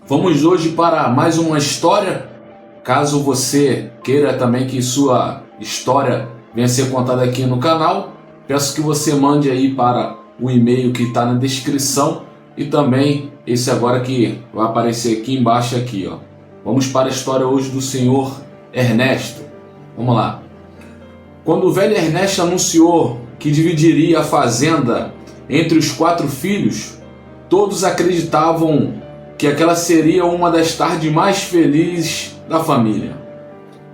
Vamos hoje para mais uma história. Caso você queira também que sua história venha a ser contada aqui no canal, peço que você mande aí para o e-mail que está na descrição e também esse agora que vai aparecer aqui embaixo aqui, ó. Vamos para a história hoje do senhor Ernesto. Vamos lá. Quando o velho Ernesto anunciou que dividiria a fazenda entre os 4 filhos, todos acreditavam que aquela seria uma das tardes mais felizes da família.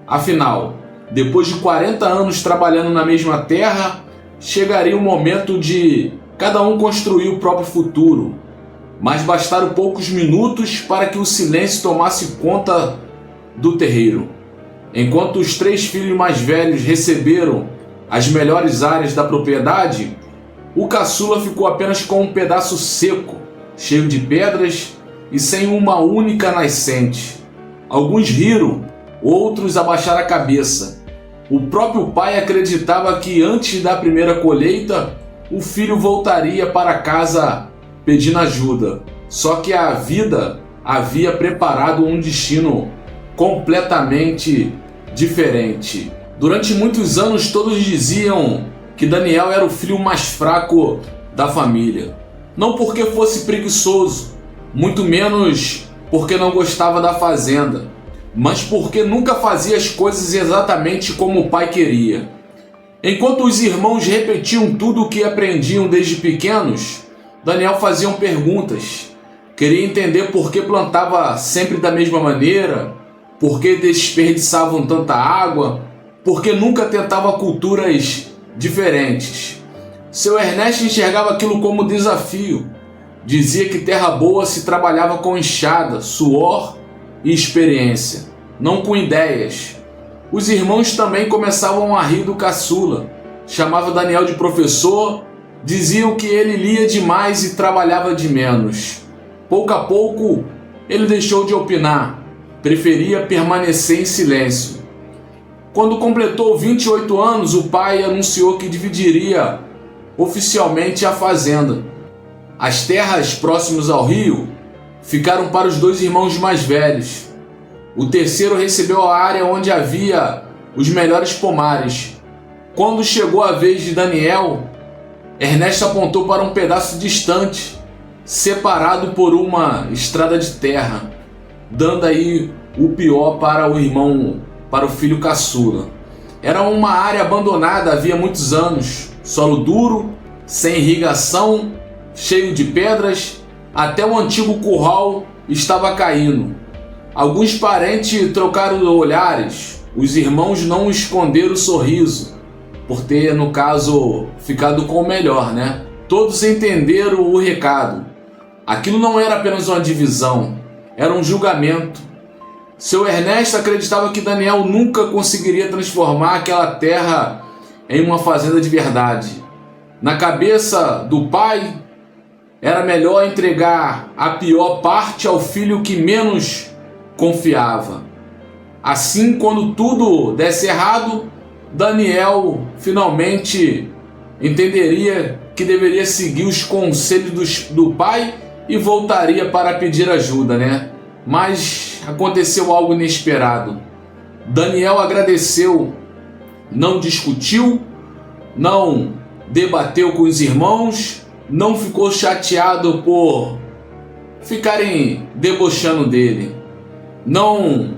Afinal, depois de 40 anos trabalhando na mesma terra, chegaria o momento de cada um construir o próprio futuro. Mas bastaram poucos minutos para que o silêncio tomasse conta do terreiro. Enquanto os 3 filhos mais velhos receberam as melhores áreas da propriedade, o caçula ficou apenas com um pedaço seco, cheio de pedras e sem uma única nascente. Alguns riram, outros abaixaram a cabeça. O próprio pai acreditava que antes da primeira colheita, o filho voltaria para casa pedindo ajuda. Só que a vida havia preparado um destino completamente diferente. Durante muitos anos todos diziam que Daniel era o filho mais fraco da família. Não porque fosse preguiçoso, muito menos porque não gostava da fazenda, mas porque nunca fazia as coisas exatamente como o pai queria. Enquanto os irmãos repetiam tudo o que aprendiam desde pequenos, Daniel fazia perguntas. Queria entender por que plantava sempre da mesma maneira, por que desperdiçavam tanta água, por que nunca tentava culturas diferentes. Seu Ernesto enxergava aquilo como desafio. Dizia que terra boa se trabalhava com enxada, suor e experiência, não com ideias. Os irmãos também começavam a rir do caçula. Chamavam Daniel de professor, diziam que ele lia demais e trabalhava de menos. Pouco a pouco, ele deixou de opinar, preferia permanecer em silêncio. Quando completou 28 anos, o pai anunciou que dividiria oficialmente a fazenda. As terras próximas ao rio ficaram para os 2 irmãos mais velhos. O terceiro recebeu a área onde havia os melhores pomares. Quando chegou a vez de Daniel, Ernesto apontou para um pedaço distante, separado por uma estrada de terra, dando aí o pior para o irmão, para o filho caçula. Era uma área abandonada havia muitos anos, solo duro, sem irrigação, cheio de pedras, até o antigo curral estava caindo. Alguns parentes trocaram olhares, os irmãos não esconderam o sorriso, por ter, no caso, ficado com o melhor, né? Todos entenderam o recado. Aquilo não era apenas uma divisão, era um julgamento. Seu Ernesto acreditava que Daniel nunca conseguiria transformar aquela terra em uma fazenda de verdade. Na cabeça do pai, era melhor entregar a pior parte ao filho que menos confiava. Assim, quando tudo desse errado, Daniel finalmente entenderia que deveria seguir os conselhos do pai e voltaria para pedir ajuda, né? Mas aconteceu algo inesperado. Daniel agradeceu, não discutiu, não debateu com os irmãos, não ficou chateado por ficarem debochando dele, não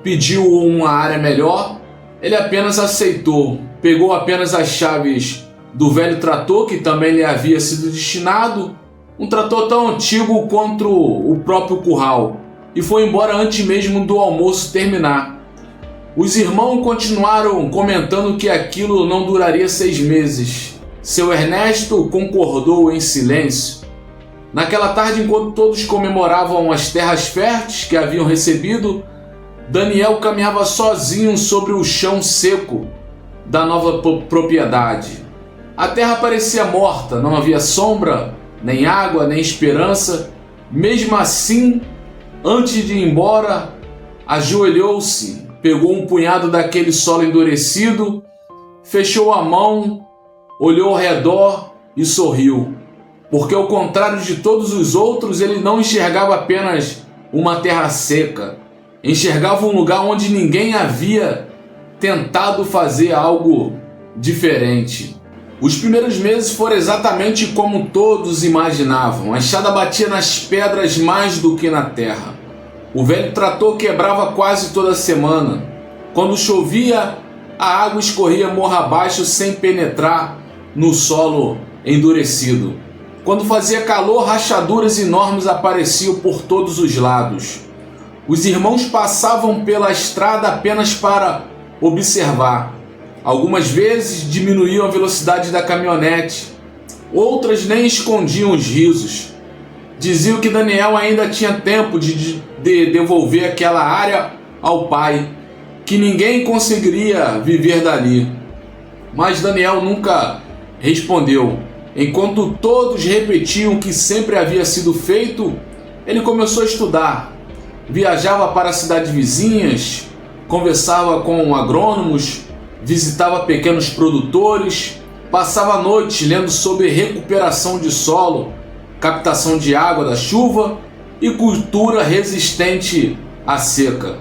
pediu uma área melhor, ele apenas aceitou, pegou apenas as chaves do velho trator que também lhe havia sido destinado, um trator tão antigo quanto o próprio curral, e foi embora antes mesmo do almoço terminar. Os irmãos continuaram comentando que aquilo não duraria 6 meses. Seu Ernesto concordou em silêncio. Naquela tarde, enquanto todos comemoravam as terras férteis que haviam recebido, Daniel caminhava sozinho sobre o chão seco da nova propriedade. A terra parecia morta, não havia sombra, nem água, nem esperança. Mesmo assim, antes de ir embora, ajoelhou-se, pegou um punhado daquele solo endurecido, fechou a mão, olhou ao redor e sorriu, porque ao contrário de todos os outros, ele não enxergava apenas uma terra seca, enxergava um lugar onde ninguém havia tentado fazer algo diferente. Os primeiros meses foram exatamente como todos imaginavam. A enxada batia nas pedras mais do que na terra. O velho trator quebrava quase toda semana. Quando chovia, a água escorria morro abaixo sem penetrar no solo endurecido. Quando fazia calor, rachaduras enormes apareciam por todos os lados. Os irmãos passavam pela estrada apenas para observar. Algumas vezes diminuíam a velocidade da caminhonete, outras nem escondiam os risos. Diziam que Daniel ainda tinha tempo de devolver aquela área ao pai, que ninguém conseguiria viver dali. Mas Daniel nunca respondeu. Enquanto todos repetiam o que sempre havia sido feito, ele começou a estudar. Viajava para cidades vizinhas, conversava com agrônomos, visitava pequenos produtores, passava noites lendo sobre recuperação de solo, captação de água da chuva e cultura resistente à seca.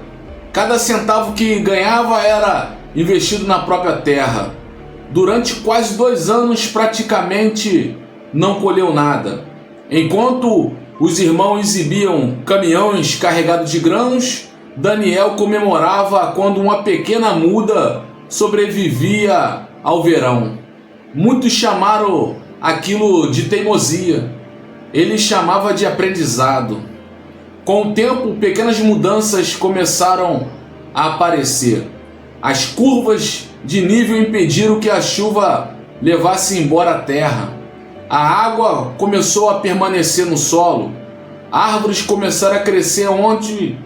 Cada centavo que ganhava era investido na própria terra. Durante quase 2 anos praticamente não colheu nada. Enquanto os irmãos exibiam caminhões carregados de grãos, Daniel comemorava quando uma pequena muda sobrevivia ao verão. Muitos chamaram aquilo de teimosia. Ele chamava de aprendizado. Com o tempo, pequenas mudanças começaram a aparecer. As curvas de nível impediram que a chuva levasse embora a terra. A água começou a permanecer no solo. Árvores começaram a crescer onde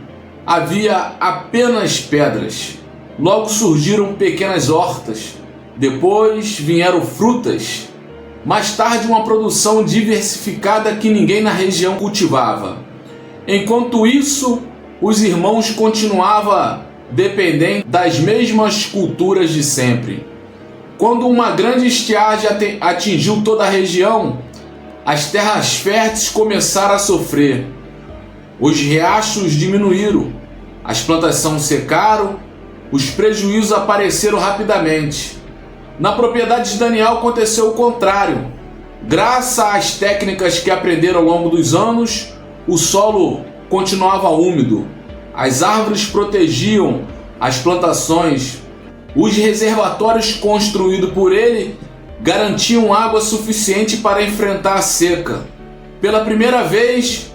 havia apenas pedras. Logo surgiram pequenas hortas. Depois vieram frutas. Mais tarde, uma produção diversificada que ninguém na região cultivava. Enquanto isso, os irmãos continuavam dependentes das mesmas culturas de sempre. Quando uma grande estiagem atingiu toda a região, as terras férteis começaram a sofrer. Os riachos diminuíram, as plantações secaram, os prejuízos apareceram rapidamente. Na propriedade de Daniel aconteceu o contrário. Graças às técnicas que aprenderam ao longo dos anos, o solo continuava úmido. As árvores protegiam as plantações. Os reservatórios construídos por ele garantiam água suficiente para enfrentar a seca. Pela primeira vez,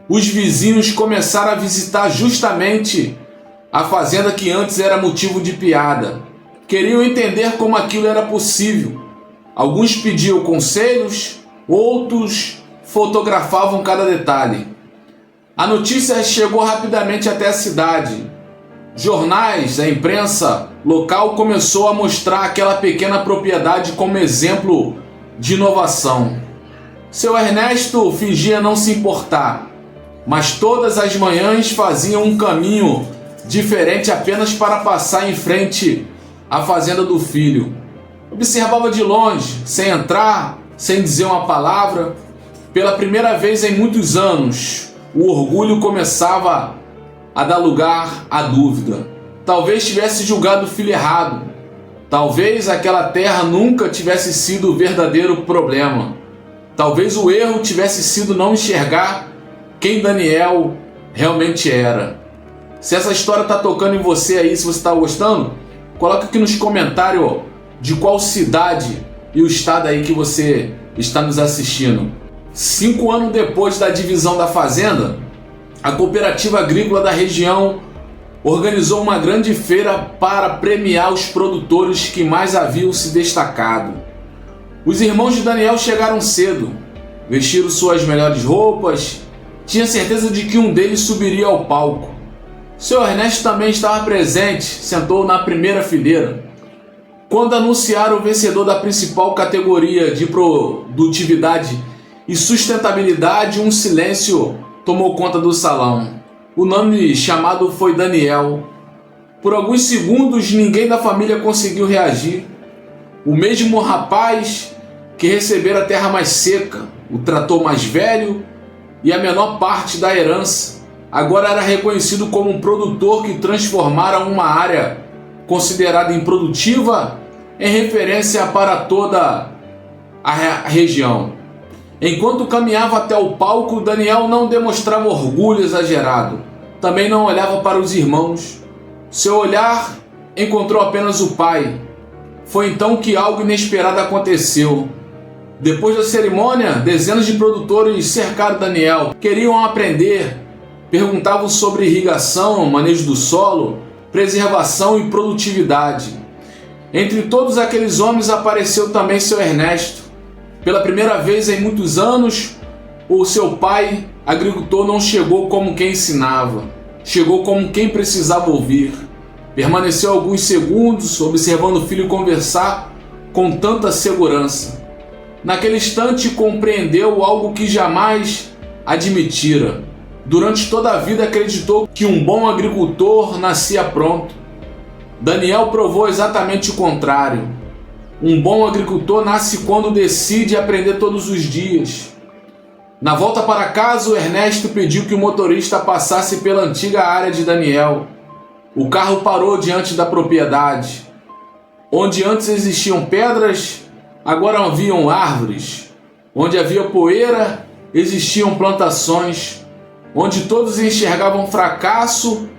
os vizinhos começaram a visitar justamente a fazenda que antes era motivo de piada. Queriam entender como aquilo era possível. Alguns pediam conselhos, outros fotografavam cada detalhe. A notícia chegou rapidamente até a cidade. Jornais, a imprensa local começou a mostrar aquela pequena propriedade como exemplo de inovação. Seu Ernesto fingia não se importar, mas todas as manhãs fazia um caminho diferente apenas para passar em frente à fazenda do filho. Observava de longe, sem entrar, sem dizer uma palavra. Pela primeira vez em muitos anos, o orgulho começava a dar lugar à dúvida. Talvez tivesse julgado o filho errado. Talvez aquela terra nunca tivesse sido o verdadeiro problema. Talvez o erro tivesse sido não enxergar quem Daniel realmente era. Se essa história está tocando em você aí, se você está gostando, coloca aqui nos comentários de qual cidade e o estado aí que você está nos assistindo. 5 anos depois da divisão da fazenda, a cooperativa agrícola da região organizou uma grande feira para premiar os produtores que mais haviam se destacado. Os irmãos de Daniel chegaram cedo, vestiram suas melhores roupas, tinha certeza de que um deles subiria ao palco. Seu Ernesto também estava presente, sentou na primeira fileira. Quando anunciaram o vencedor da principal categoria de produtividade e sustentabilidade, um silêncio tomou conta do salão. O nome chamado foi Daniel. Por alguns segundos, ninguém da família conseguiu reagir. O mesmo rapaz que recebera a terra mais seca, o trator mais velho e a menor parte da herança. agora era reconhecido como um produtor que transformara uma área considerada improdutiva em referência para toda a região. Enquanto caminhava até o palco, Daniel não demonstrava orgulho exagerado. Também não olhava para os irmãos. Seu olhar encontrou apenas o pai. Foi então que algo inesperado aconteceu. Depois da cerimônia, dezenas de produtores cercaram Daniel. Queriam aprender. Perguntavam sobre irrigação, manejo do solo, preservação e produtividade. Entre todos aqueles homens apareceu também seu Ernesto. Pela primeira vez em muitos anos, o seu pai, agricultor, não chegou como quem ensinava. Chegou como quem precisava ouvir. Permaneceu alguns segundos observando o filho conversar com tanta segurança. Naquele instante compreendeu algo que jamais admitira. Durante toda a vida acreditou que um bom agricultor nascia pronto. Daniel provou exatamente o contrário. Um bom agricultor nasce quando decide aprender todos os dias. Na volta para casa, o Ernesto pediu que o motorista passasse pela antiga área de Daniel. O carro parou diante da propriedade. Onde antes existiam pedras, agora haviam árvores. Onde havia poeira, existiam plantações. Onde todos enxergavam fracasso,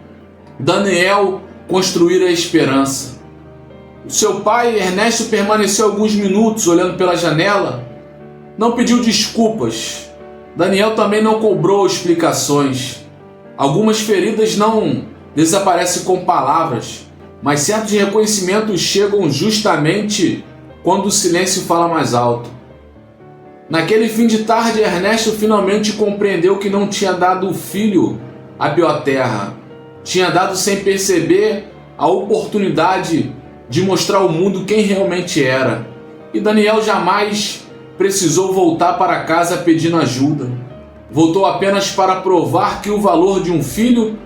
Daniel construíra a esperança. O seu pai, Ernesto, permaneceu alguns minutos olhando pela janela. Não pediu desculpas. Daniel também não cobrou explicações. Algumas feridas não desaparecem com palavras, mas certos reconhecimentos chegam justamente quando o silêncio fala mais alto. Naquele fim de tarde, Ernesto finalmente compreendeu que não tinha dado o filho à pior terra. Tinha dado sem perceber a oportunidade de mostrar ao mundo quem realmente era. E Daniel jamais precisou voltar para casa pedindo ajuda. Voltou apenas para provar que o valor de um filho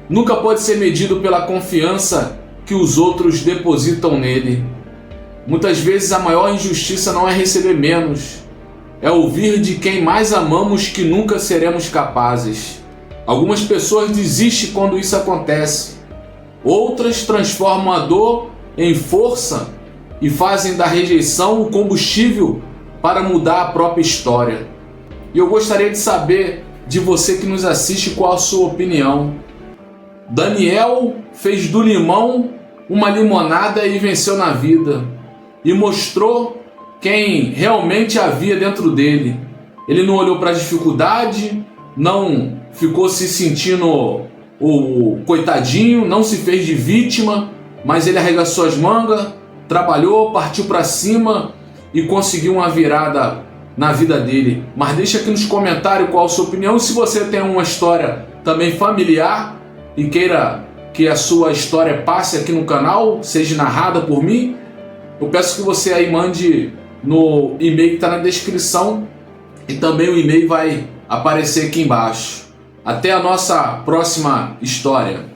nunca pode ser medido pela confiança que os outros depositam nele. Muitas vezes a maior injustiça não é receber menos, é ouvir de quem mais amamos que nunca seremos capazes. Algumas pessoas desistem quando isso acontece. Outras transformam a dor em força e fazem da rejeição o combustível para mudar a própria história. E eu gostaria de saber de você que nos assiste qual a sua opinião. Daniel fez do limão uma limonada e venceu na vida. E mostrou quem realmente havia dentro dele. Ele não olhou para a dificuldade, não ficou se sentindo o coitadinho, não se fez de vítima, mas ele arregaçou as mangas, trabalhou, partiu para cima e conseguiu uma virada na vida dele. Mas deixa aqui nos comentários qual a sua opinião. Se você tem uma história também familiar e queira que a sua história passe aqui no canal, seja narrada por mim, eu peço que você aí mande no e-mail que está na descrição e também o e-mail vai aparecer aqui embaixo. Até a nossa próxima história.